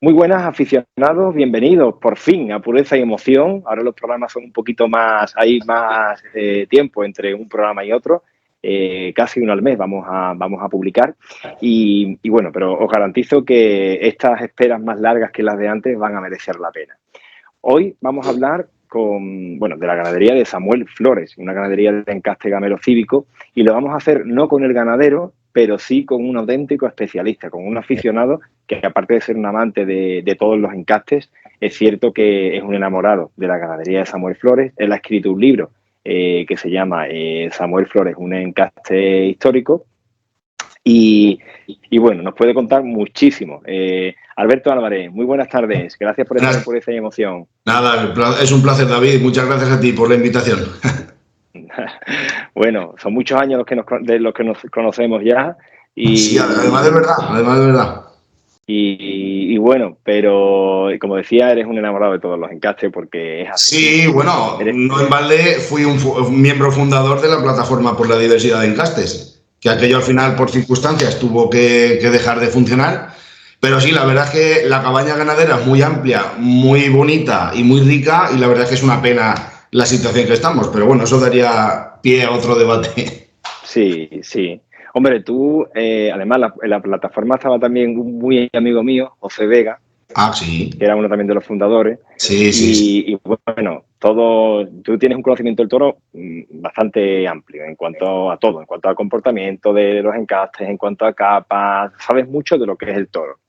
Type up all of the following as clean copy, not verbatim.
Muy buenas, aficionados, bienvenidos por fin a Pureza y Emoción. Ahora los programas son un poquito más, hay más tiempo entre un programa y otro. Casi uno al mes vamos a publicar. Y bueno, pero os garantizo que estas esperas más largas que las de antes van a merecer la pena. Hoy vamos a hablar de la ganadería de Samuel Flores, una ganadería de encaste gamero cívico, y lo vamos a hacer no con el ganadero, pero sí con un auténtico especialista, con un aficionado que, aparte de ser un amante de todos los encastes, es cierto que es un enamorado de la ganadería de Samuel Flores. Él ha escrito un libro que se llama Samuel Flores, un encaste histórico, y bueno, nos puede contar muchísimo. Alberto Álvarez, muy buenas tardes. Gracias por estar en Pureza y Emoción. Nada, es un placer, David. Muchas gracias a ti por la invitación. Bueno, son muchos años de los que nos conocemos ya. Y, sí, además de verdad. Y bueno, pero como decía, eres un enamorado de todos los encastes porque es así. Sí, bueno, no en balde fui un miembro fundador de la Plataforma por la Diversidad de Encastes, que aquello al final por circunstancias tuvo que dejar de funcionar. Pero sí, la verdad es que la cabaña ganadera es muy amplia, muy bonita y muy rica, y la verdad es que es una pena la situación que estamos. Pero bueno, eso daría pie a otro debate. Sí, sí. Hombre, tú, además, en la plataforma estaba también un muy amigo mío, José Vega, sí, que era uno también de los fundadores. Sí. Y bueno, tú tienes un conocimiento del toro bastante amplio en cuanto a todo, en cuanto al comportamiento de los encastes, en cuanto a capas, sabes mucho de lo que es el toro.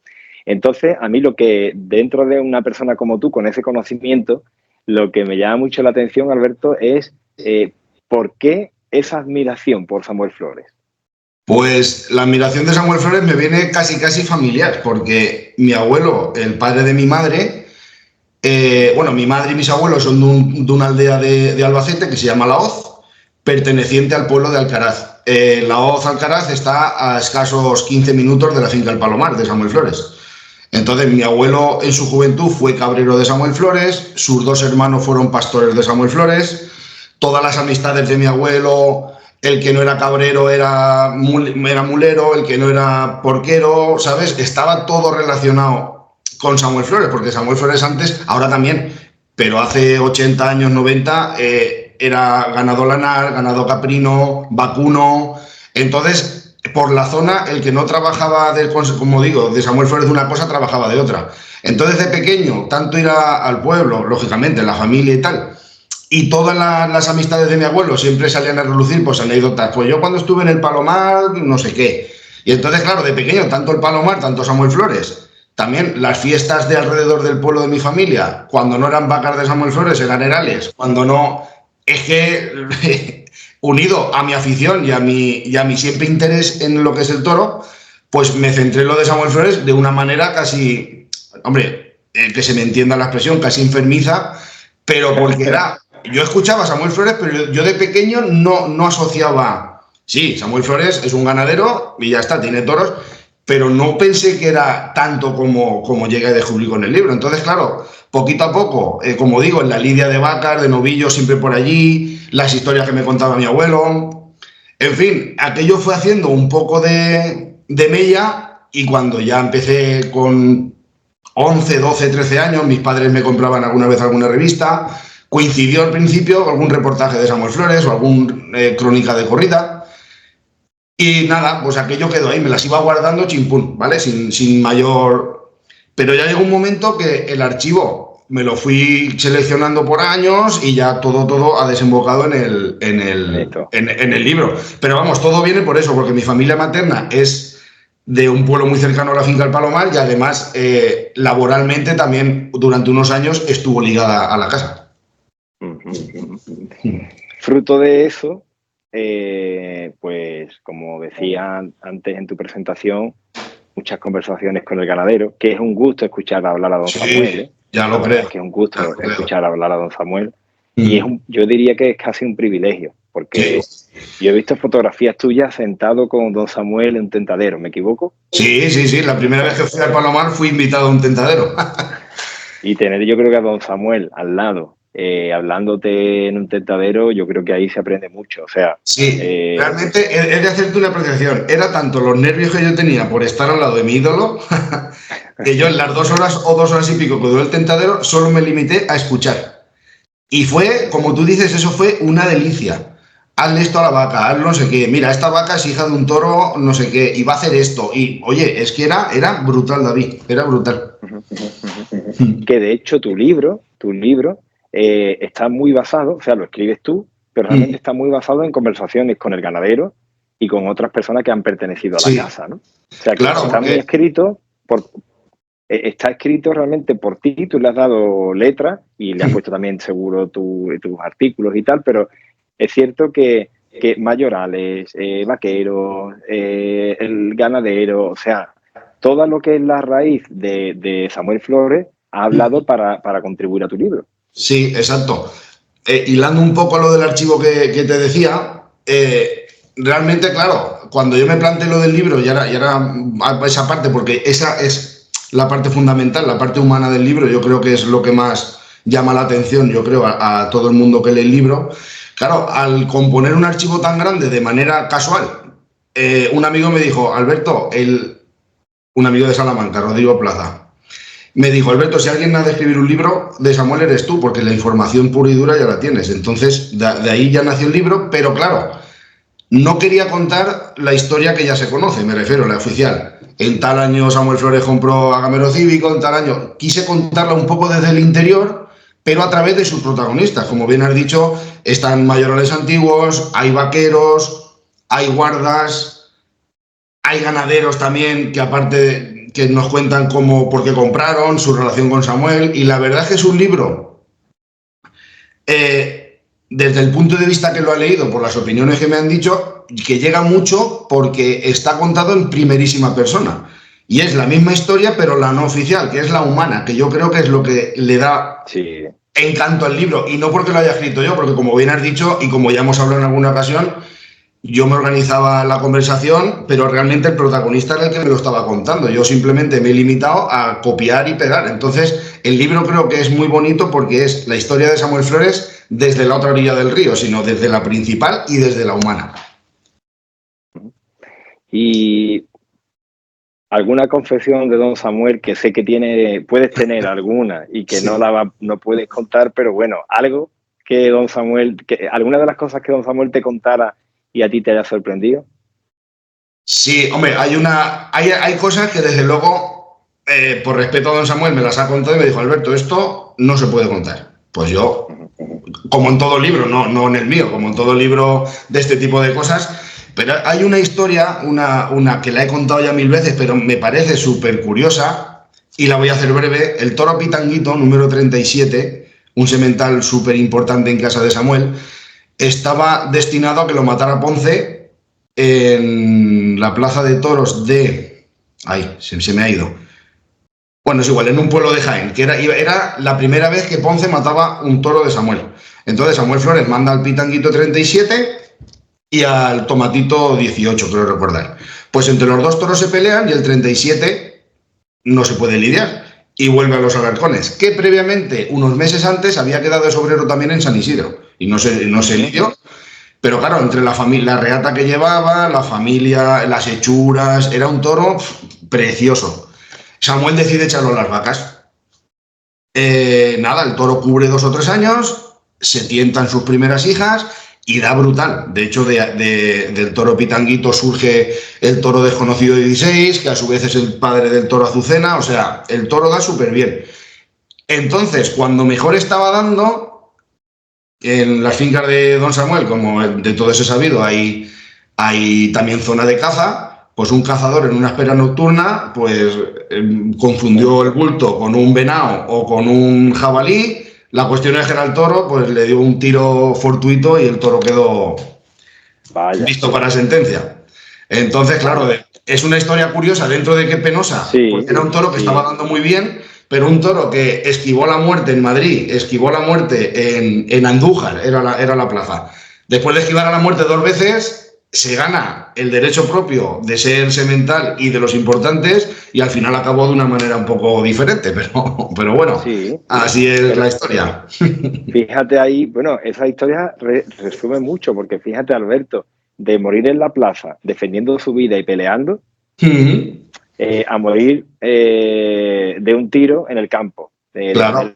Entonces, a mí lo que, dentro de una persona como tú, con ese conocimiento, lo que me llama mucho la atención, Alberto, es ¿por qué esa admiración por Samuel Flores? Pues la admiración de Samuel Flores me viene casi familiar, porque mi abuelo, el padre de mi madre, mi madre y mis abuelos son de una aldea de Albacete que se llama La Hoz, perteneciente al pueblo de Alcaraz. La Hoz, Alcaraz, está a escasos 15 minutos de la finca El Palomar de Samuel Flores. Entonces, mi abuelo en su juventud fue cabrero de Samuel Flores, sus dos hermanos fueron pastores de Samuel Flores, todas las amistades de mi abuelo, el que no era cabrero era mulero, el que no era porquero, ¿sabes? Estaba todo relacionado con Samuel Flores, porque Samuel Flores antes, ahora también, pero hace 80 años, 90, era ganado lanar, ganado caprino, vacuno. Entonces, por la zona, el que no trabajaba, como digo, de Samuel Flores de una cosa, trabajaba de otra. Entonces, de pequeño, tanto ir al pueblo, lógicamente, la familia y tal, y todas las amistades de mi abuelo siempre salían a relucir pues anécdotas. Pues yo cuando estuve en el Palomar, no sé qué. Y entonces, claro, de pequeño, tanto el Palomar, tanto Samuel Flores, también las fiestas de alrededor del pueblo de mi familia, cuando no eran vacas de Samuel Flores, eran herales. Cuando no, es que unido a mi afición y a mi siempre interés en lo que es el toro, pues me centré en lo de Samuel Flores de una manera casi, hombre, que se me entienda la expresión, casi enfermiza, pero porque era... Yo escuchaba a Samuel Flores, pero yo de pequeño no asociaba... Sí, Samuel Flores es un ganadero y ya está, tiene toros, pero no pensé que era tanto como llegué a descubrir con el libro. Entonces, claro, poquito a poco, como digo, en la lidia de vacas, de novillos, siempre por allí, las historias que me contaba mi abuelo... En fin, aquello fue haciendo un poco de mella, y cuando ya empecé con 11, 12, 13 años, mis padres me compraban alguna vez alguna revista. Coincidió al principio algún reportaje de Samuel Flores o algún crónica de corrida. Y nada, pues aquello quedó ahí, me las iba guardando chimpún, ¿vale? Sin mayor... Pero ya llegó un momento que el archivo me lo fui seleccionando por años y ya todo ha desembocado en el libro. Pero vamos, todo viene por eso, porque mi familia materna es de un pueblo muy cercano a la finca El Palomar, y además laboralmente también durante unos años estuvo ligada a la casa. Fruto de eso, pues como decía antes en tu presentación, muchas conversaciones con el ganadero, que es un gusto escuchar hablar a don Samuel. Ya lo creo. Es que es un gusto escuchar hablar a don Samuel. Y yo diría que es casi un privilegio, porque yo he visto fotografías tuyas sentado con don Samuel en un tentadero, ¿me equivoco? Sí. La primera vez que fui al Palomar fui invitado a un tentadero. Y tener, yo creo que a don Samuel al lado, hablándote en un tentadero, yo creo que ahí se aprende mucho. O sea, sí, realmente he de hacerte una apreciación. Era tanto los nervios que yo tenía por estar al lado de mi ídolo que yo en las 2 horas o 2 horas y pico que duró el tentadero solo me limité a escuchar. Y fue, como tú dices, eso fue una delicia. Hazle esto a la vaca, hazlo no sé qué. Mira, esta vaca es hija de un toro, no sé qué, y va a hacer esto. Y, oye, es que era brutal, David, era brutal. Que de hecho tu libro está muy basado, o sea, lo escribes tú, pero realmente está muy basado en conversaciones con el ganadero y con otras personas que han pertenecido a la casa, ¿no? O sea, que claro, está muy escrito está escrito realmente por ti, tú le has dado letra y le has puesto también seguro tus artículos y tal, pero es cierto que mayorales, vaqueros, el ganadero, o sea, todo lo que es la raíz de Samuel Flores ha hablado para contribuir a tu libro. Sí, exacto. Hilando un poco lo del archivo que te decía, realmente, claro, cuando yo me planteé lo del libro, ya era esa parte, porque esa es la parte fundamental, la parte humana del libro, yo creo que es lo que más llama la atención, yo creo, a todo el mundo que lee el libro. Claro, al componer un archivo tan grande de manera casual, un amigo me dijo, Alberto, un amigo de Salamanca, Rodrigo Plaza, me dijo, Alberto, si alguien ha de escribir un libro de Samuel eres tú, porque la información pura y dura ya la tienes. Entonces, de ahí ya nació el libro, pero claro, no quería contar la historia que ya se conoce, me refiero, la oficial. En tal año Samuel Flores compró a Gamero Cívico, en tal año. Quise contarla un poco desde el interior, pero a través de sus protagonistas. Como bien has dicho, están mayorales antiguos, hay vaqueros, hay guardas, hay ganaderos también, que aparte que nos cuentan por qué compraron, su relación con Samuel, y la verdad es que es un libro, desde el punto de vista que lo he leído, por las opiniones que me han dicho, que llega mucho porque está contado en primerísima persona. Y es la misma historia, pero la no oficial, que es la humana, que yo creo que es lo que le da encanto al libro. Y no porque lo haya escrito yo, porque como bien has dicho, y como ya hemos hablado en alguna ocasión, yo me organizaba la conversación, pero realmente el protagonista era el que me lo estaba contando. Yo simplemente me he limitado a copiar y pegar. Entonces, el libro creo que es muy bonito porque es la historia de Samuel Flores desde la otra orilla del río, sino desde la principal y desde la humana. Y alguna confesión de don Samuel que sé que puedes tener alguna y que no puedes contar, pero bueno, algo que don Samuel, alguna de las cosas que don Samuel te contara y a ti te haya sorprendido. Sí, hombre, hay cosas que desde luego, por respeto a don Samuel, me las ha contado y me dijo, Alberto, esto no se puede contar. Pues yo, como en todo libro, no en el mío, como en todo libro de este tipo de cosas, pero hay una historia, una que la he contado ya 1000 veces, pero me parece súper curiosa y la voy a hacer breve. El toro Pitanguito, número 37, un semental súper importante en casa de Samuel, estaba destinado a que lo matara Ponce en la plaza de toros de... Ay, se me ha ido. Bueno, es igual, en un pueblo de Jaén, que era la primera vez que Ponce mataba un toro de Samuel. Entonces Samuel Flores manda al Pitanguito 37 y al Tomatito 18, creo recordar. Pues entre los dos toros se pelean y el 37 no se puede lidiar y vuelve a los Alarcones, que previamente, unos meses antes, había quedado de sobrero también en San Isidro y no se lidió. Pero claro, entre la familia, la reata que llevaba, la familia, las hechuras, era un toro precioso. Samuel decide echarlo a las vacas. Nada, el toro cubre 2 o 3 años, se tientan sus primeras hijas y da brutal. De hecho, del toro Pitanguito surge el toro desconocido 16, que a su vez es el padre del toro Azucena. O sea, el toro da súper bien. Entonces, cuando mejor estaba dando, en las fincas de don Samuel, como de todo eso sabido, hay también zona de caza. Pues un cazador en una espera nocturna pues confundió el bulto con un venado o con un jabalí. La cuestión es que era el toro, pues le dio un tiro fortuito y el toro quedó listo para sentencia. Entonces, claro, es una historia curiosa dentro de que penosa, porque era un toro que estaba dando muy bien, pero un toro que esquivó la muerte en Madrid, esquivó la muerte en Andújar, era la plaza. Después de esquivar a la muerte 2 veces, se gana el derecho propio de ser semental y de los importantes, y al final acabó de una manera un poco diferente, pero bueno, así es la historia. Fíjate ahí, bueno, esa historia resume mucho, porque fíjate, Alberto, de morir en la plaza defendiendo su vida y peleando, a morir de un tiro en el campo. Claro.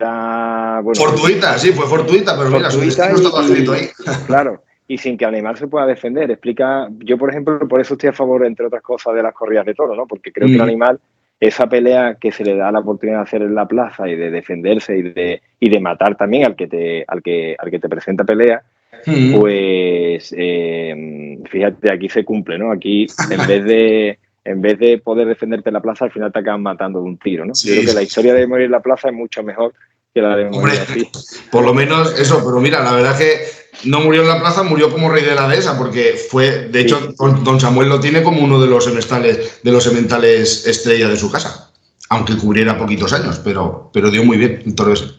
Fortuita, sí, fue fortuita, pero mira, su destino estaba escrito ahí. Claro, y sin que el animal se pueda defender. Explica, yo por ejemplo, por eso estoy a favor, entre otras cosas, de las corridas de toros, ¿no? Porque creo que el animal, esa pelea que se le da la oportunidad de hacer en la plaza y de defenderse y de matar también al que te presenta pelea, pues fíjate, aquí se cumple, ¿no? Aquí en vez de poder defenderte en la plaza, al final te acaban matando de un tiro, ¿no? Sí, yo creo que la historia de morir en la plaza es mucho mejor que la de morir así. Por lo menos eso, pero mira, la verdad es que no murió en la plaza, murió como rey de la dehesa, porque fue, de hecho, don Samuel lo tiene como uno de los sementales estrella de su casa, aunque cubriera poquitos años, pero dio muy bien el toro ese.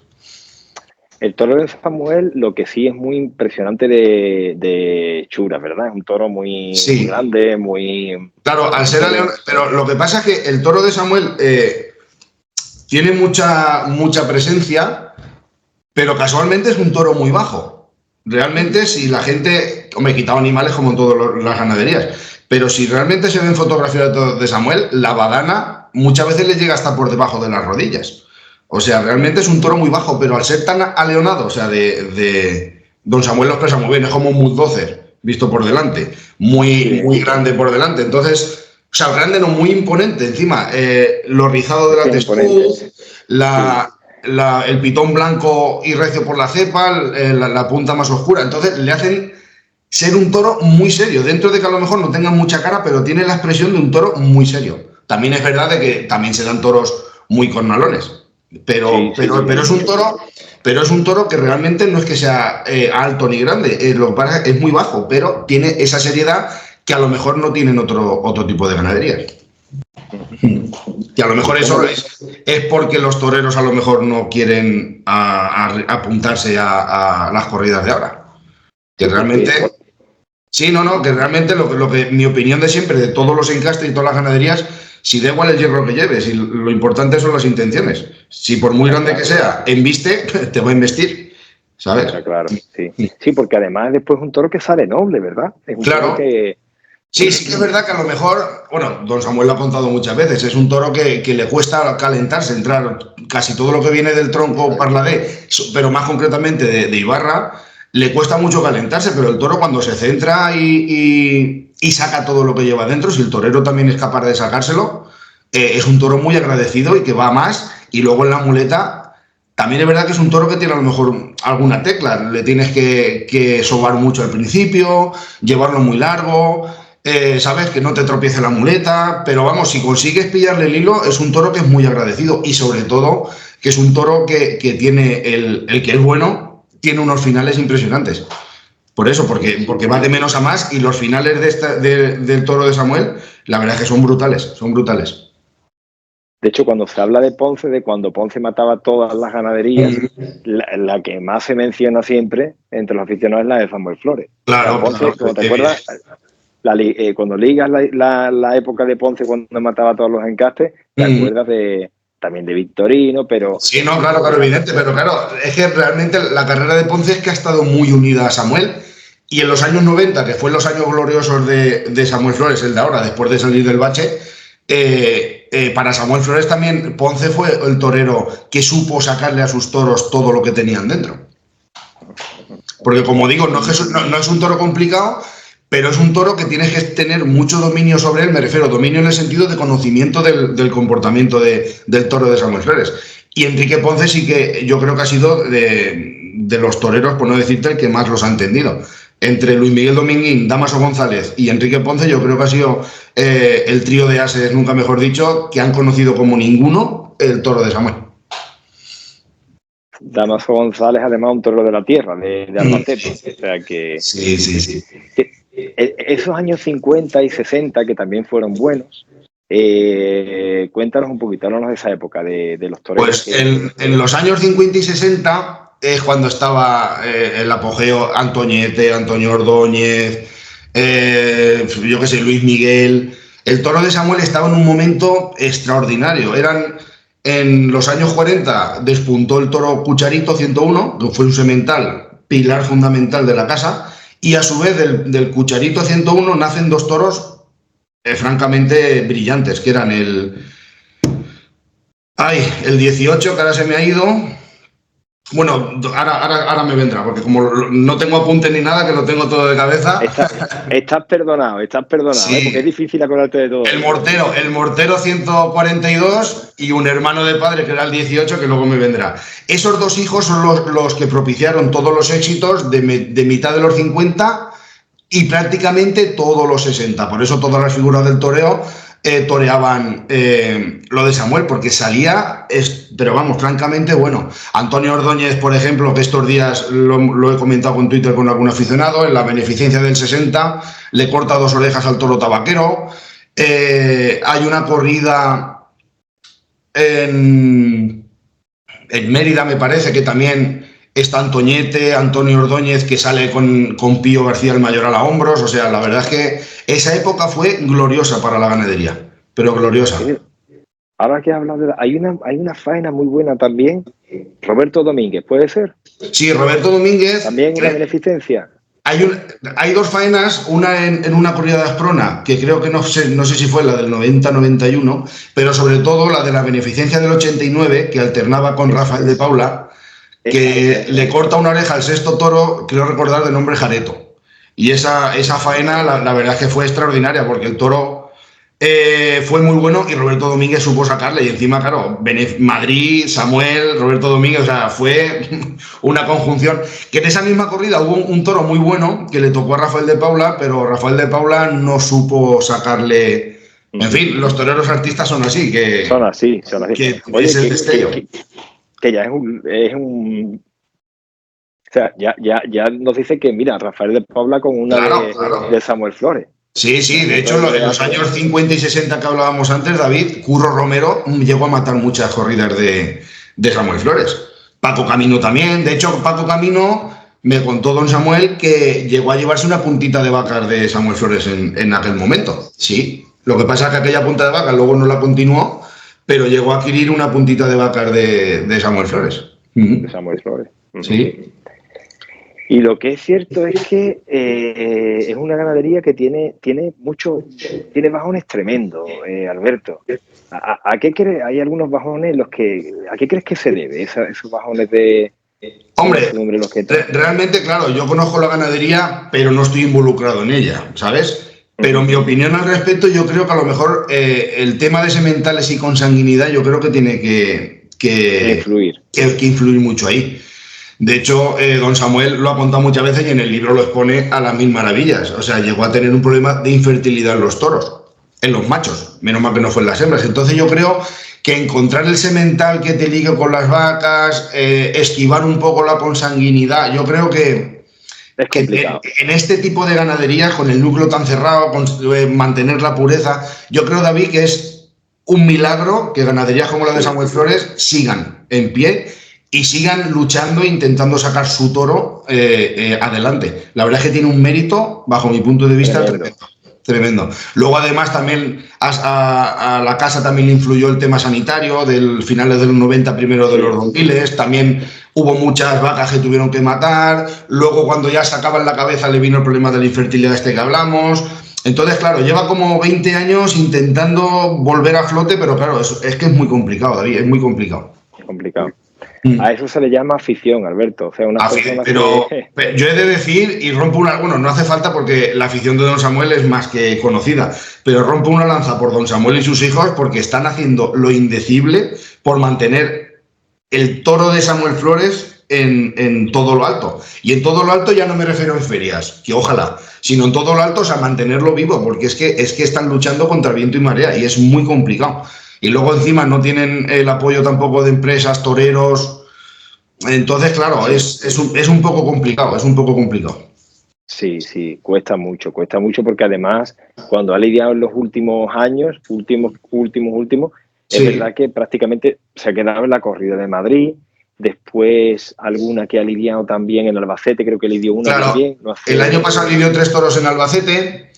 El toro de Samuel, lo que sí es muy impresionante de hechura, ¿verdad? Es un toro muy grande, muy... Claro, al ser león, pero lo que pasa es que el toro de Samuel tiene mucha presencia, pero casualmente es un toro muy bajo. Realmente, si la gente... Hombre, he quitado animales como en todas las ganaderías, pero si realmente se ven fotografías de toro de Samuel, la badana muchas veces le llega hasta por debajo de las rodillas. O sea, realmente es un toro muy bajo, pero al ser tan aleonado, o sea, don Samuel lo expresa muy bien, es como un bulldozer visto por delante, muy grande por delante. Entonces, o sea, grande no, muy imponente. Encima, lo rizado de la testuz, el pitón blanco y recio por la cepa, la punta más oscura. Entonces, le hacen ser un toro muy serio. Dentro de que a lo mejor no tenga mucha cara, pero tiene la expresión de un toro muy serio. También es verdad de que también se dan toros muy cornalones. Pero es un toro que realmente no es que sea alto ni grande, lo que pasa es que es muy bajo, pero tiene esa seriedad que a lo mejor no tienen otro tipo de ganaderías. Que a lo mejor eso es porque los toreros a lo mejor no quieren apuntarse a las corridas de ahora. Que realmente... Sí, que realmente lo que mi opinión de siempre, de todos los encastes y todas las ganaderías, si da igual el hierro que lleves, y lo importante son las intenciones. Si por muy grande que sea, embiste, te va a embestir, ¿sabes? Claro, sí. Sí, porque además después es un toro que sale noble, ¿verdad? Es un toro que... Sí que es verdad que a lo mejor, bueno, don Samuel lo ha contado muchas veces, es un toro que le cuesta calentarse, entrar casi todo lo que viene del tronco Parladé, pero más concretamente de Ibarra, le cuesta mucho calentarse, pero el toro cuando se centra y saca todo lo que lleva dentro, si el torero también es capaz de sacárselo, es un toro muy agradecido y que va más. Y luego en la muleta, también es verdad que es un toro que tiene a lo mejor alguna tecla, le tienes que sobar mucho al principio, llevarlo muy largo, sabes, que no te tropiece la muleta, pero vamos, si consigues pillarle el hilo, es un toro que es muy agradecido y sobre todo que es un toro que tiene el que es bueno, tiene unos finales impresionantes. Por eso, porque va de menos a más y los finales del toro de Samuel, la verdad es que son brutales. De hecho, cuando se habla de Ponce, de cuando Ponce mataba todas las ganaderías, la que más se menciona siempre entre los aficionados es la de Samuel Flores. Claro, Ponce, como te acuerdas, cuando ligas la época de Ponce, cuando mataba a todos los encastes, te acuerdas también de Victorino, pero... Sí, no, claro, evidente, pero claro, es que realmente la carrera de Ponce es que ha estado muy unida a Samuel, y en los años 90, que fue los años gloriosos de Samuel Flores, el de ahora, después de salir del bache, para Samuel Flores también Ponce fue el torero que supo sacarle a sus toros todo lo que tenían dentro. Porque como digo, no es un toro complicado, pero es un toro que tienes que tener mucho dominio sobre él, me refiero a dominio en el sentido de conocimiento del comportamiento del toro de Samuel Flores. Y Enrique Ponce sí que yo creo que ha sido de los toreros, por no decirte, el que más los ha entendido. Entre Luis Miguel Dominguín, Dámaso González y Enrique Ponce, yo creo que ha sido el trío de ases, nunca mejor dicho, que han conocido como ninguno el toro de Samuel. Dámaso González, además, un toro de la tierra, de Albacete. O sea que... Sí. Esos años 50 y 60, que también fueron buenos, cuéntanos un poquito, háblanos de esa época, de los toreros. Pues en los años 50 y 60 es cuando estaba el apogeo Antoñete, Antonio Ordóñez, yo qué sé, Luis Miguel. El toro de Samuel estaba en un momento extraordinario. En los años 40 despuntó el toro Cucharito 101, que fue un semental, pilar fundamental de la casa, y a su vez del Cucharito 101 nacen dos toros francamente brillantes, que eran Ay, el 18, que ahora se me ha ido. Bueno, ahora me vendrá, porque como no tengo apuntes ni nada, que lo tengo todo de cabeza. Estás perdonado, sí. Porque es difícil acordarte de todo. El mortero 142 y un hermano de padre, que era el 18, que luego me vendrá. Esos dos hijos son los que propiciaron todos los éxitos de mitad de los 50 y prácticamente todos los 60. Por eso todas las figuras del toreo toreaban lo de Samuel, porque salía, pero vamos, francamente bueno. Antonio Ordóñez, por ejemplo, que estos días lo he comentado en Twitter con algún aficionado, en la beneficencia del 60 le corta 2 orejas al toro tabaquero. Hay una corrida en Mérida, me parece, que también está Antonio Ordóñez, que sale con Pío García el Mayoral a hombros. O sea, la verdad es que esa época fue gloriosa para la ganadería, pero gloriosa. Ahora que hablas de... Hay una faena muy buena también, Roberto Domínguez, ¿puede ser? Sí, Roberto Domínguez. También en la beneficencia. Hay 2 faenas, una en una corrida de Asprona, que creo que no sé si fue la del 90-91, pero sobre todo la de la beneficencia del 89, que alternaba con Rafael de Paula, que le corta una oreja al 6º toro, creo recordar, de nombre Jareto. Y esa faena, la verdad es que fue extraordinaria, porque el toro fue muy bueno y Roberto Domínguez supo sacarle. Y encima, claro, Madrid, Samuel, Roberto Domínguez, o sea, fue una conjunción. Que en esa misma corrida hubo un toro muy bueno que le tocó a Rafael de Paula, pero Rafael de Paula no supo sacarle. En fin, los toreros artistas son así. Son así. Que oye, es el destello. Que ya es un o sea, ya nos dice que, mira, Rafael de Paula con una claro. de Samuel Flores. Sí, de hecho, en los años 50 y 60 que hablábamos antes, David, Curro Romero llegó a matar muchas corridas de Samuel Flores. Paco Camino también. De hecho, Paco Camino me contó don Samuel que llegó a llevarse una puntita de vacas de Samuel Flores en aquel momento. Sí, lo que pasa es que aquella punta de vacas luego no la continuó, pero llegó a adquirir una puntita de vacas de Samuel Flores. De Samuel Flores. Sí. Y lo que es cierto es que es una ganadería que tiene bajones tremendos, Alberto. ¿A qué crees? Hay algunos bajones ¿a qué crees que se debe esos bajones de... Hombre, realmente, claro, yo conozco la ganadería, pero no estoy involucrado en ella, ¿sabes? Pero mi opinión al respecto, yo creo que a lo mejor el tema de sementales y consanguinidad, yo creo que tiene que influir mucho ahí. De hecho, don Samuel lo ha contado muchas veces y en el libro lo expone a las 1000 maravillas. O sea, llegó a tener un problema de infertilidad en los toros, en los machos, menos mal que no fue en las hembras. Entonces yo creo que encontrar el semental que te ligue con las vacas, esquivar un poco la consanguinidad, yo creo que en este tipo de ganaderías, con el núcleo tan cerrado, mantener la pureza, yo creo, David, que es un milagro que ganaderías como la de Samuel Flores sigan en pie y sigan luchando e intentando sacar su toro adelante. La verdad es que tiene un mérito, bajo mi punto de vista, tremendo. Luego, además, también a la casa también le influyó el tema sanitario del finales de los 90, primero de los 2000. También hubo muchas vacas que tuvieron que matar. Luego, cuando ya sacaban la cabeza, le vino el problema de la infertilidad que hablamos. Entonces, claro, lleva como 20 años intentando volver a flote, pero claro, es que es muy complicado, David, es muy complicado. Es complicado. A eso se le llama afición, Alberto. O sea, pero yo he de decir, y rompo bueno, no hace falta porque la afición de don Samuel es más que conocida, pero rompo una lanza por don Samuel y sus hijos porque están haciendo lo indecible por mantener el toro de Samuel Flores en todo lo alto. Y en todo lo alto ya no me refiero en ferias, que ojalá, sino en todo lo alto, o sea, mantenerlo vivo, porque es que están luchando contra viento y marea y es muy complicado. Y luego encima no tienen el apoyo tampoco de empresas, toreros. Entonces, claro, es un poco complicado, Sí, cuesta mucho porque además cuando ha lidiado en los últimos años, es verdad que prácticamente se ha quedado en la corrida de Madrid, después alguna que ha lidiado también en Albacete, creo que lidió una también. El año pasado lidió 3 toros en Albacete.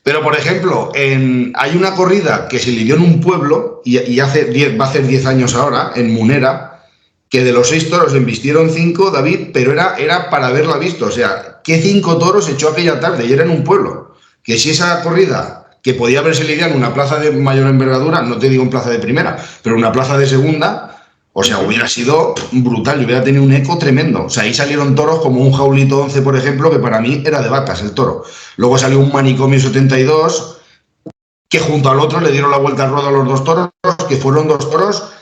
Pero, por ejemplo, hay una corrida que se lidió en un pueblo, y va a hacer 10 años ahora, en Munera, que de los 6 toros embistieron 5, David, pero era para haberla visto. O sea, ¿qué 5 toros echó aquella tarde? Y era en un pueblo. Que si esa corrida que podía haberse lidiado en una plaza de mayor envergadura, no te digo en plaza de primera, pero en una plaza de segunda, o sea, hubiera sido brutal y hubiera tenido un eco tremendo. O sea, ahí salieron toros como un Jaulito 11, por ejemplo, que para mí era de vacas el toro. Luego salió un Manicomio 72, que junto al otro le dieron la vuelta al ruedo a los dos toros, que fueron dos toros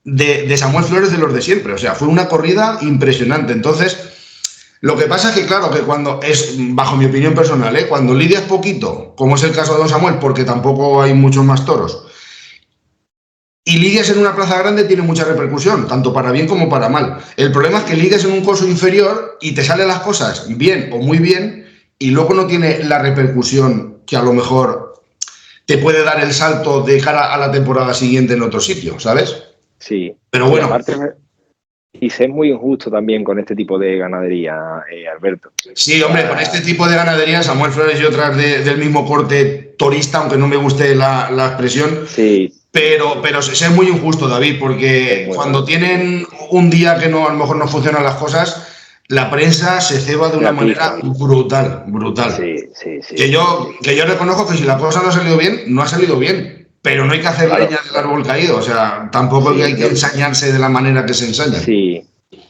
de Samuel Flores de los de siempre. O sea, fue una corrida impresionante. Entonces, lo que pasa es que, claro, que cuando es, bajo mi opinión personal, cuando lidias poquito, como es el caso de don Samuel, porque tampoco hay muchos más toros, y lidias en una plaza grande, tiene mucha repercusión, tanto para bien como para mal. El problema es que lidias en un coso inferior y te salen las cosas bien o muy bien, y luego no tiene la repercusión que a lo mejor te puede dar el salto de cara a la temporada siguiente en otro sitio, ¿sabes? Sí. Pero bueno. Y ser muy injusto también con este tipo de ganadería, Alberto. Sí, hombre, con este tipo de ganadería, Samuel Flores y otras del mismo corte torista, aunque no me guste la expresión, sí. Pero ser muy injusto, David, porque cuando tienen un día que no, a lo mejor no funcionan las cosas, la prensa se ceba de una manera brutal. Sí. Que yo reconozco que si la cosa no ha salido bien, no ha salido bien. Pero no hay que hacer leña del árbol caído, o sea, tampoco hay que ensañarse de la manera que se ensaña. Sí,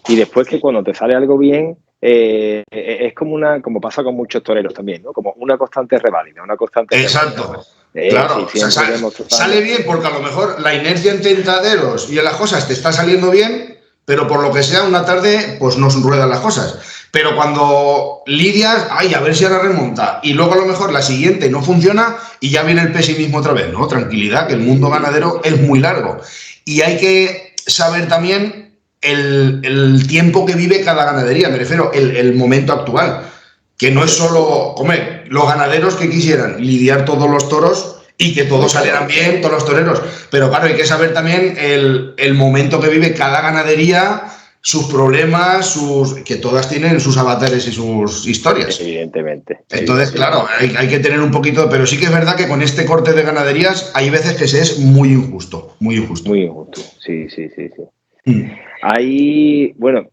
y después que cuando te sale algo bien, es como pasa con muchos toreros también, ¿no? Como una constante reválida, una constante. Exacto. Claro, sí, sale bien porque a lo mejor la inercia en tentaderos y en las cosas te está saliendo bien, pero por lo que sea, una tarde pues no ruedan las cosas. Pero cuando lidias, a ver si ahora remonta, y luego a lo mejor la siguiente no funciona y ya viene el pesimismo otra vez, ¿no? Tranquilidad, que el mundo ganadero es muy largo. Y hay que saber también el tiempo que vive cada ganadería, me refiero, el momento actual, que no es solo comer. Los ganaderos que quisieran lidiar todos los toros y que todos salieran bien, todos los toreros. Pero claro, hay que saber también el momento que vive cada ganadería, sus problemas, que todas tienen sus avatares y sus historias. Evidentemente. Entonces, claro, hay que tener un poquito, pero sí que es verdad que con este corte de ganaderías hay veces que se es muy injusto, muy injusto. Muy injusto, sí. Ahí, bueno,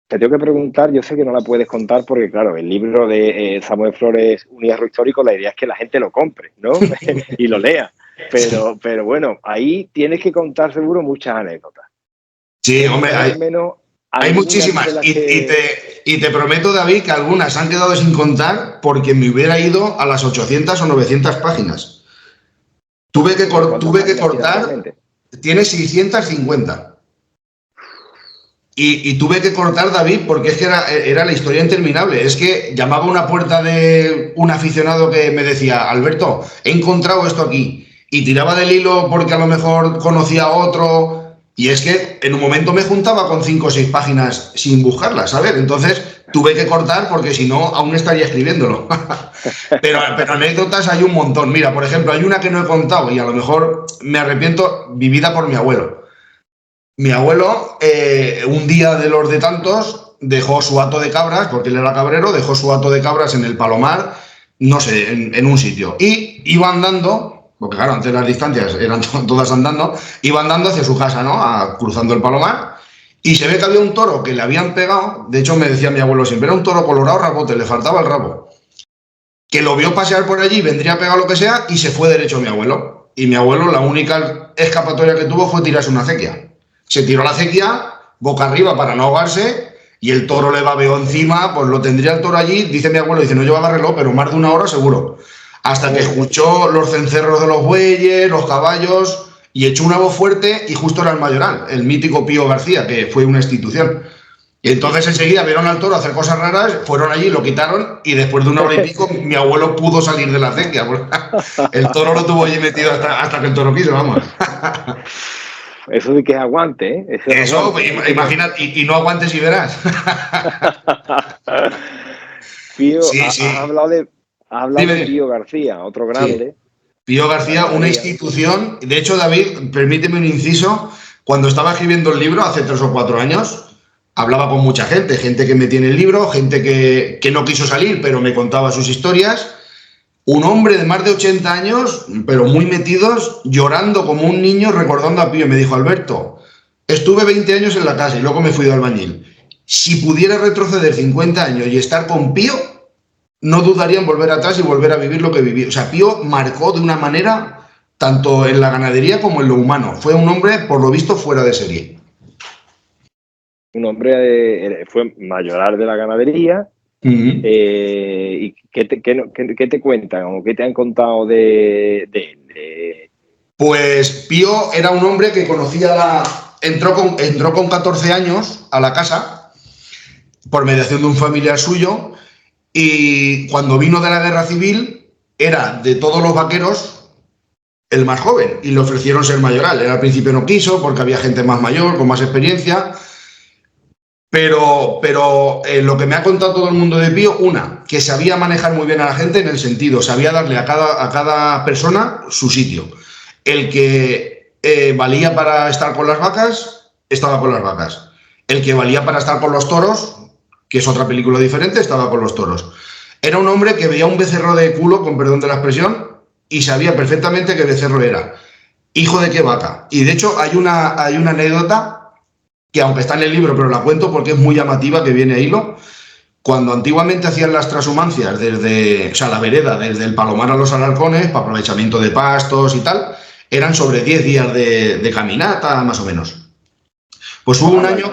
te tengo que preguntar, yo sé que no la puedes contar porque, claro, el libro de Samuel Flores, Un hierro histórico, la idea es que la gente lo compre, ¿no? Y lo lea. Pero bueno, ahí tienes que contar seguro muchas anécdotas. Sí, hombre, hay muchísimas. Y te prometo, David, que algunas han quedado sin contar porque me hubiera ido a las 800 o 900 páginas. Tuve que cortar, tiene 650. Y tuve que cortar, David, porque es que era la historia interminable. Es que llamaba a una puerta de un aficionado que me decía, Alberto, he encontrado esto aquí. Y tiraba del hilo porque a lo mejor conocía a otro. Y es que en un momento me juntaba con 5 o 6 páginas sin buscarlas, ¿sabes? Entonces tuve que cortar porque si no, aún estaría escribiéndolo. pero anécdotas hay un montón. Mira, por ejemplo, hay una que no he contado y a lo mejor me arrepiento, vivida por mi abuelo. Mi abuelo, un día de los de tantos, dejó su hato de cabras, porque él era cabrero, dejó su hato de cabras en el Palomar, no sé, en un sitio. Y iba andando, porque claro, antes las distancias eran todas andando, iba andando hacia su casa, ¿no? Cruzando el Palomar, y se ve que había un toro que le habían pegado, de hecho me decía mi abuelo siempre, era un toro colorado rabote, le faltaba el rabo, que lo vio pasear por allí, vendría a pegar lo que sea, y se fue derecho a mi abuelo. Y mi abuelo, la única escapatoria que tuvo fue tirarse una acequia. Se tiró la acequia, boca arriba para no ahogarse, y el toro le babeó encima, pues lo tendría el toro allí, dice mi abuelo, dice, no llevaba reloj, pero más de una hora seguro. Hasta que escuchó los cencerros de los bueyes, los caballos, y echó una voz fuerte, y justo era el mayoral, el mítico Pío García, que fue una institución. Y entonces enseguida vieron al toro hacer cosas raras, fueron allí, lo quitaron, y después de una hora y pico mi abuelo pudo salir de la acequia. El toro lo tuvo allí metido hasta que el toro quiso, vamos. Eso sí que es aguante, ¿eh? Eso, aguante. Imagínate, y no aguantes y verás. Pío, sí. Has hablado de Pío García, otro grande. Sí. Pío García, una institución. De hecho, David, permíteme un inciso. Cuando estaba escribiendo el libro, hace 3 o 4 años, hablaba con mucha gente que me tiene el libro, gente que no quiso salir, pero me contaba sus historias. Un hombre de más de 80 años, pero muy metidos, llorando como un niño, recordando a Pío. Me dijo, Alberto, estuve 20 años en la casa y luego me fui de albañil. Si pudiera retroceder 50 años y estar con Pío, no dudaría en volver atrás y volver a vivir lo que viví. O sea, Pío marcó de una manera, tanto en la ganadería como en lo humano. Fue un hombre, por lo visto, fuera de serie. Un hombre fue mayoral de la ganadería. ¿Y qué te cuentan o qué te han contado de él? Pues Pío era un hombre que conocía entró con 14 años a la casa por mediación de un familiar suyo, y cuando vino de la guerra civil era de todos los vaqueros el más joven y le ofrecieron ser mayoral. Él al principio no quiso porque había gente más mayor, con más experiencia. Pero lo que me ha contado todo el mundo de Pío, que sabía manejar muy bien a la gente, en el sentido, sabía darle a cada persona su sitio. El que valía para estar con las vacas, estaba con las vacas. El que valía para estar con los toros, que es otra película diferente, estaba con los toros. Era un hombre que veía un becerro de culo, con perdón de la expresión, y sabía perfectamente qué becerro era. Hijo de qué vaca. Y de hecho hay una anécdota que, aunque está en el libro, pero la cuento porque es muy llamativa, que viene a hilo. Cuando antiguamente hacían las transhumancias la vereda desde el Palomar a los Alarcones, para aprovechamiento de pastos y tal, eran sobre 10 días de caminata, más o menos. Pues hubo un año...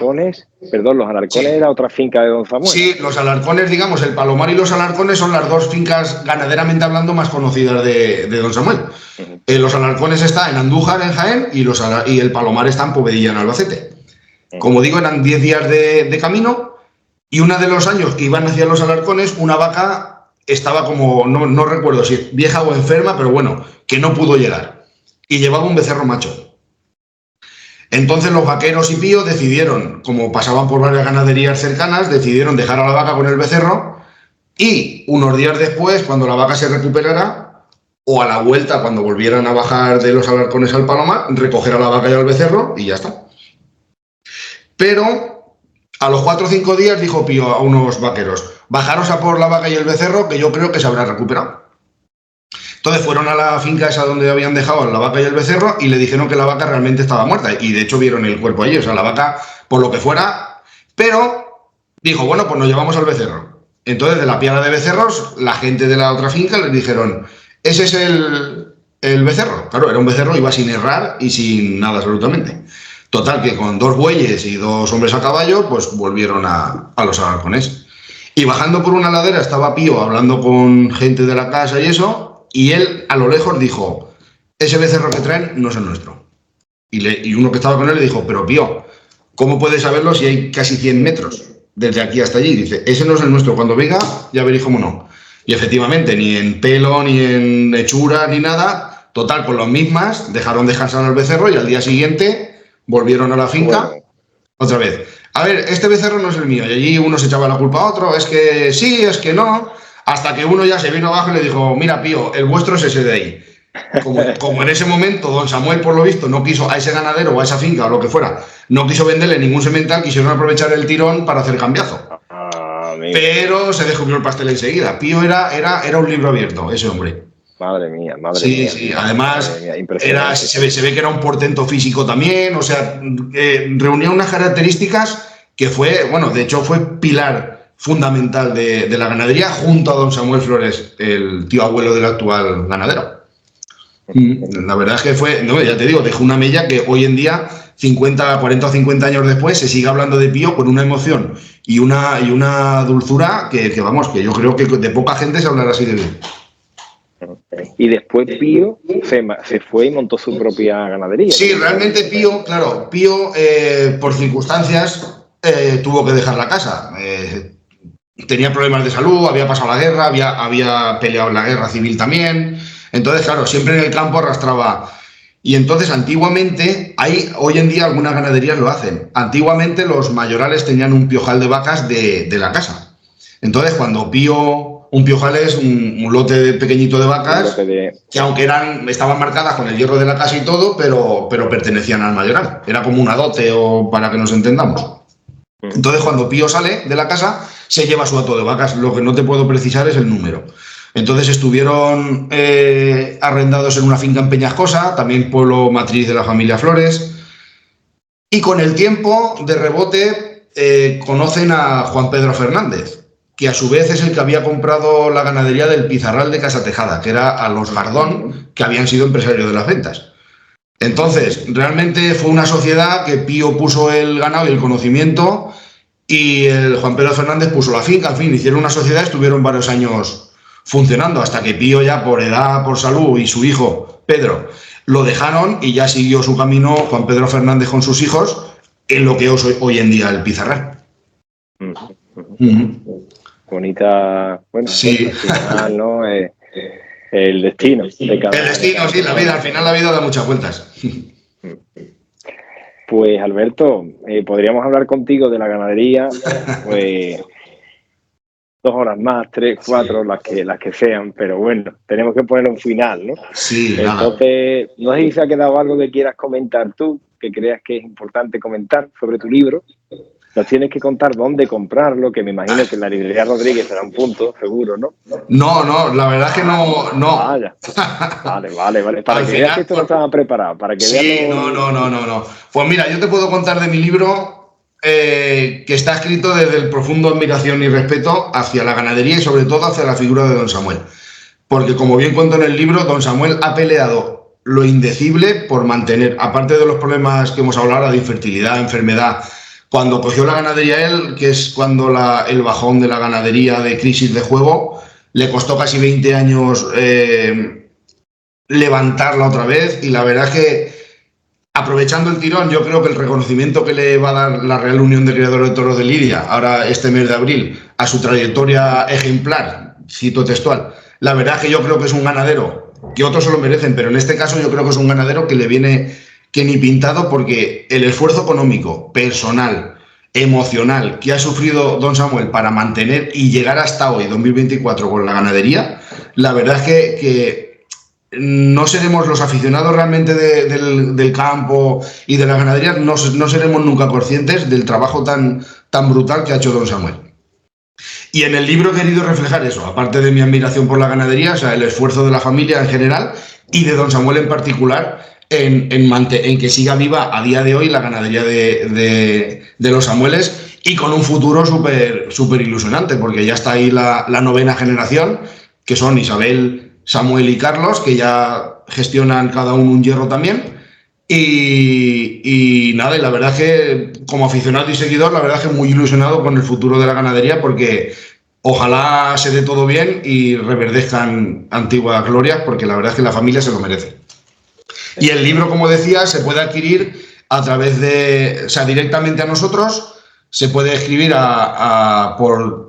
Perdón, los Alarcones, sí. Era otra finca de don Samuel. Sí, los Alarcones, digamos, el Palomar y los Alarcones son las dos fincas, ganaderamente hablando, más conocidas de don Samuel. Los Alarcones está en Andújar, en Jaén, y el Palomar está en Povedilla, en Albacete. Como digo, eran 10 días de camino, y uno de los años que iban hacia los Alarcones, una vaca estaba como, no recuerdo si vieja o enferma, pero bueno, que no pudo llegar, y llevaba un becerro macho. Entonces los vaqueros y Pío decidieron, como pasaban por varias ganaderías cercanas, decidieron dejar a la vaca con el becerro, y unos días después, cuando la vaca se recuperara, o a la vuelta, cuando volvieran a bajar de los Alarcones al Palomar, recoger a la vaca y al becerro, y ya está. Pero a los 4 o 5 días dijo Pío a unos vaqueros: bajaros a por la vaca y el becerro, que yo creo que se habrá recuperado. Entonces fueron a la finca esa donde habían dejado la vaca y el becerro, y le dijeron que la vaca realmente estaba muerta, y de hecho vieron el cuerpo allí, o sea, la vaca, por lo que fuera, pero dijo, bueno, pues nos llevamos al becerro. Entonces, de la piara de becerros, la gente de la otra finca les dijeron: ese es el becerro. Claro, era un becerro, iba sin errar y sin nada absolutamente. Total, que con 2 bueyes y 2 hombres a caballo, pues volvieron a los Alarcones. Y bajando por una ladera estaba Pío hablando con gente de la casa y eso, y él a lo lejos dijo: ese becerro que traen no es el nuestro. Y uno que estaba con él le dijo: pero Pío, ¿cómo puedes saberlo si hay casi 100 metros desde aquí hasta allí? Dice: ese no es el nuestro, cuando venga ya veréis cómo no. Y efectivamente, ni en pelo, ni en hechura, ni nada, total, con las mismas, dejaron descansar al becerro, y al día siguiente volvieron a la finca otra vez. A ver, este becerro no es el mío. Y allí uno se echaba la culpa a otro, es que sí, es que no, hasta que uno ya se vino abajo y le dijo: mira, Pío, el vuestro es ese de ahí. Como en ese momento don Samuel, por lo visto, no quiso, a ese ganadero o a esa finca o lo que fuera, no quiso venderle ningún semental, quisieron aprovechar el tirón para hacer cambiazo. Pero se descubrió el pastel enseguida. Pío era un libro abierto, ese hombre. Madre mía, madre mía. Sí, además se ve que era un portento físico también, o sea, reunía unas características que fue, bueno, de hecho fue pilar fundamental de la ganadería, junto a don Samuel Flores, el tío abuelo del actual ganadero. La verdad es que fue, no, ya te digo, dejó una mella que hoy en día, 40 o 50 años después, se sigue hablando de Pío con una emoción y una dulzura que vamos, que yo creo que de poca gente se hablará así de bien. Y después Pío se fue y montó su propia ganadería. Sí, realmente Pío, claro, Pío por circunstancias tuvo que dejar la casa. Tenía problemas de salud, había pasado la guerra, había peleado en la guerra civil también. Entonces, claro, siempre en el campo arrastraba. Y entonces, antiguamente, hoy en día algunas ganaderías lo hacen. Antiguamente los mayorales tenían un piojal de vacas de la casa. Entonces, cuando un piojal es un lote pequeñito de vacas que, aunque estaban marcadas con el hierro de la casa y todo, pero pertenecían al mayoral. Era como una dote, o para que nos entendamos. Entonces, cuando Pío sale de la casa, se lleva su hato de vacas. Lo que no te puedo precisar es el número. Entonces estuvieron arrendados en una finca en Peñascosa, también pueblo matriz de la familia Flores. Y con el tiempo, de rebote, conocen a Juan Pedro Fernández, que a su vez es el que había comprado la ganadería del Pizarral de Casa Tejada, que era a los Gardón, que habían sido empresarios de las ventas. Entonces, realmente fue una sociedad que Pío puso el ganado y el conocimiento y el Juan Pedro Fernández puso la finca. En fin, hicieron una sociedad, estuvieron varios años funcionando hasta que Pío ya por edad, por salud y su hijo Pedro lo dejaron y ya siguió su camino Juan Pedro Fernández con sus hijos en lo que es hoy en día el Pizarral. Bonita, bueno, sí. Al final, ¿no? El destino. El destino, sí, la vida. Al final la vida da muchas vueltas. Pues, Alberto, podríamos hablar contigo de la ganadería, pues 2 horas más, 3, 4, las que sean, pero bueno, tenemos que poner un final, ¿no? Sí. Entonces, no sé si se ha quedado algo que quieras comentar tú, que creas que es importante comentar sobre tu libro. Nos tienes que contar dónde comprarlo, que me imagino que en la librería Rodríguez será un punto, seguro, ¿no? No, la verdad es que no. Vaya. Vale. Para que veas que esto no estaba preparado. Para que sí, no. Pues mira, yo te puedo contar de mi libro que está escrito desde el profundo admiración y respeto hacia la ganadería y sobre todo hacia la figura de don Samuel. Porque como bien cuento en el libro, don Samuel ha peleado lo indecible por mantener, aparte de los problemas que hemos hablado ahora de infertilidad, enfermedad. Cuando cogió la ganadería él, que es cuando el bajón de la ganadería de crisis de juego, le costó casi 20 años levantarla otra vez y la verdad es que aprovechando el tirón, yo creo que el reconocimiento que le va a dar la Real Unión de Criadores de Toros de Lidia, ahora este mes de abril, a su trayectoria ejemplar, cito textual, la verdad es que yo creo que es un ganadero, que otros se lo merecen, pero en este caso yo creo que es un ganadero que le viene que ni pintado porque el esfuerzo económico, personal, emocional que ha sufrido don Samuel para mantener y llegar hasta hoy, 2024, con la ganadería, la verdad es que no seremos los aficionados realmente del campo y de la ganadería, no seremos nunca conscientes del trabajo tan brutal que ha hecho don Samuel. Y en el libro he querido reflejar eso, aparte de mi admiración por la ganadería, o sea, el esfuerzo de la familia en general y de don Samuel en particular, en que siga viva a día de hoy la ganadería de los Samueles y con un futuro súper ilusionante, porque ya está ahí la 9ª generación, que son Isabel, Samuel y Carlos, que ya gestionan cada uno un hierro también. Y nada, y la verdad es que como aficionado y seguidor, la verdad es que muy ilusionado con el futuro de la ganadería, porque ojalá se dé todo bien y reverdezcan antiguas glorias, porque la verdad es que la familia se lo merece. Y el libro, como decía, se puede adquirir a través o sea, directamente a nosotros, se puede escribir por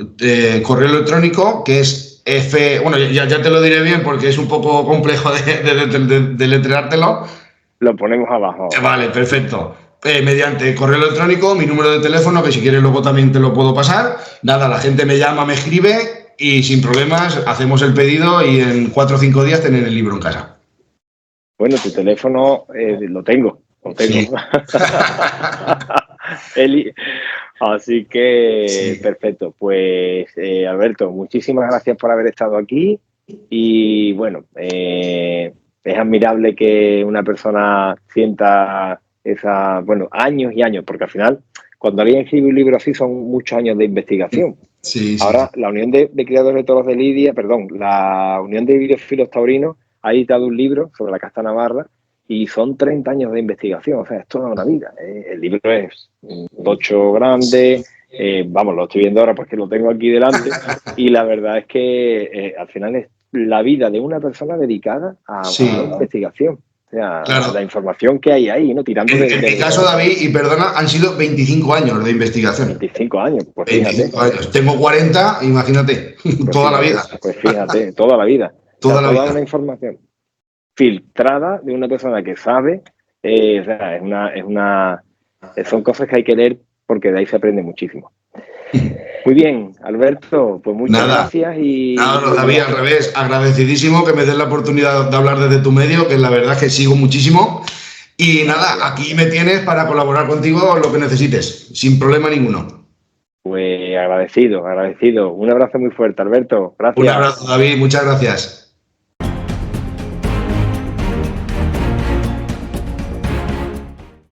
correo electrónico, que es bueno, ya te lo diré bien porque es un poco complejo de letreártelo. Lo ponemos abajo. Vale, perfecto. Mediante correo electrónico, mi número de teléfono, que si quieres luego también te lo puedo pasar. Nada, la gente me llama, me escribe y sin problemas hacemos el pedido y en 4 o 5 días tener el libro en casa. Bueno, tu teléfono lo tengo. Sí. Así que, sí. Perfecto. Pues, Alberto, muchísimas gracias por haber estado aquí. Y bueno, es admirable que una persona sienta años y años, porque al final, cuando alguien escribe un libro así, son muchos años de investigación. Sí. Ahora, la Unión de Criadores de Toros de Lidia, la Unión de Videofilos Taurinos, ha editado un libro sobre la casta navarra y son 30 años de investigación, o sea, es toda una vida. El libro es un tocho grande, lo estoy viendo ahora porque lo tengo aquí delante, y la verdad es que al final es la vida de una persona dedicada a una investigación. O sea, claro, la información que hay ahí, ¿no? Tirando en mi caso, David, y perdona, han sido 25 años de investigación. 25 años, pues 25 años. Tengo 40, imagínate, pues toda la vida. Pues fíjate, toda la vida. Toda una información filtrada de una persona que sabe, son cosas que hay que leer porque de ahí se aprende muchísimo. Muy bien, Alberto, pues muchas gracias. No, David, al revés, agradecidísimo que me des la oportunidad de hablar desde tu medio, que la verdad es que sigo muchísimo. Y nada, aquí me tienes para colaborar contigo lo que necesites, sin problema ninguno. Pues agradecido. Un abrazo muy fuerte, Alberto. Gracias. Un abrazo, David, muchas gracias.